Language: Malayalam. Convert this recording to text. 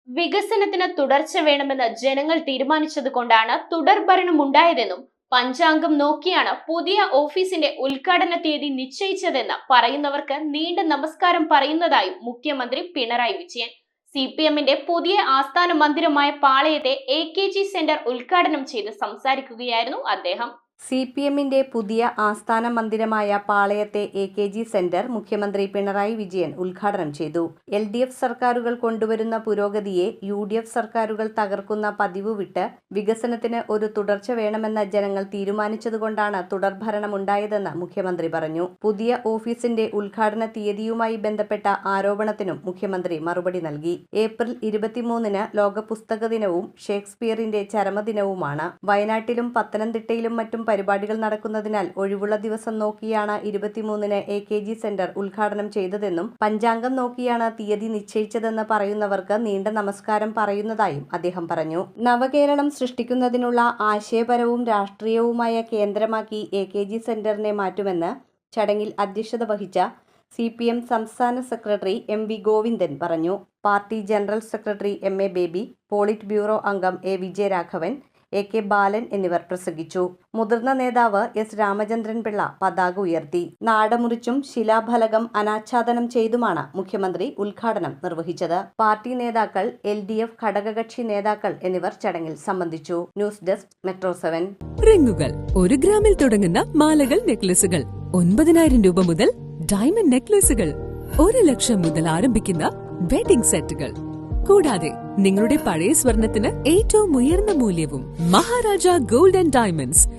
വികസനത്തിന് തുടർച്ച വേണമെന്ന് ജനങ്ങൾ തീരുമാനിച്ചതുകൊണ്ടാണ് തുടർഭരണം ഉണ്ടായതെന്നും പഞ്ചാംഗം നോക്കിയാണ് പുതിയ ഓഫീസിന്റെ ഉദ്ഘാടന തീയതി നിശ്ചയിച്ചതെന്ന് പറയുന്നവർക്ക് നീണ്ട നമസ്കാരം പറയുന്നതായും മുഖ്യമന്ത്രി പിണറായി വിജയൻ. CPMന്റെ പുതിയ ആസ്ഥാന മന്ദിരമായ പാളയത്തെ AKG സെന്റർ ഉദ്ഘാടനം ചെയ്ത് സംസാരിക്കുകയായിരുന്നു അദ്ദേഹം. CPMന്റെ പുതിയ ആസ്ഥാന മന്ദിരമായ പാളയത്തെ AKG സെന്റർ മുഖ്യമന്ത്രി പിണറായി വിജയൻ ഉദ്ഘാടനം ചെയ്തു. LDF സർക്കാരുകൾ കൊണ്ടുവരുന്ന പുരോഗതിയെ UDF സർക്കാരുകൾ തകർക്കുന്ന പതിവ് വിട്ട് വികസനത്തിന് ഒരു തുടർച്ച വേണമെന്ന് ജനങ്ങൾ തീരുമാനിച്ചതുകൊണ്ടാണ് തുടർഭരണമുണ്ടായതെന്ന് മുഖ്യമന്ത്രി പറഞ്ഞു. പുതിയ ഓഫീസിന്റെ ഉദ്ഘാടന തീയതിയുമായി ബന്ധപ്പെട്ട ആരോപണത്തിനും മുഖ്യമന്ത്രി മറുപടി നൽകി. ഏപ്രിൽ 23-ന് ലോക പുസ്തക ദിനവും ഷേക്സ്പിയറിന്റെ ചരമദിനവുമാണ്. വയനാട്ടിലും പത്തനംതിട്ടയിലും മറ്റും പരിപാടികൾ നടക്കുന്നതിനാൽ ഒഴിവുള്ള ദിവസം നോക്കിയാണ് 23-ന് AKG സെന്റർ ഉദ്ഘാടനം ചെയ്തതെന്നും പഞ്ചാംഗം നോക്കിയാണ് തീയതി നിശ്ചയിച്ചതെന്ന് പറയുന്നവർക്ക് നീണ്ട നമസ്കാരം പറയുന്നതായും അദ്ദേഹം പറഞ്ഞു. നവകേരളം സൃഷ്ടിക്കുന്നതിനുള്ള ആശയപരവും രാഷ്ട്രീയവുമായ കേന്ദ്രമാക്കി AKG സെന്ററിനെ മാറ്റുമെന്ന് ചടങ്ങിൽ അധ്യക്ഷത വഹിച്ച CPM സംസ്ഥാന സെക്രട്ടറി MV ഗോവിന്ദൻ പറഞ്ഞു. Party general secretary MA baby, polit bureau അംഗം A വിജയരാഘവൻ, AK ബാലൻ എന്നിവർ പ്രസംഗിച്ചു. മുതിർന്ന നേതാവ് S രാമചന്ദ്രൻ പിള്ള പതാക ഉയർത്തി. നാടമുറിച്ചും ശിലാഫലകം അനാച്ഛാദനം ചെയ്തുമാണ് മുഖ്യമന്ത്രി ഉദ്ഘാടനം നിർവഹിച്ചത്. പാർട്ടി നേതാക്കൾ, LDF ഘടകകക്ഷി നേതാക്കൾ എന്നിവർ ചടങ്ങിൽ സംബന്ധിച്ചു. News desk metro 7. റിങ്ങുകൾ 1 ഗ്രാമിൽ തുടങ്ങുന്ന മാലകൾ, നെക്ലസുകൾ 9,000 രൂപ മുതൽ ഡയമണ്ട് നെക്ലസുകൾ 1 ലക്ഷം മുതൽ ആരംഭിക്കുന്ന വെഡിംഗ് സെറ്റുകൾ, കൂടാതെ നിങ്ങളുടെ പഴയ സ്വർണത്തിന് ഏറ്റവും ഉയർന്ന മൂല്യവും. Maharaja gold and diamonds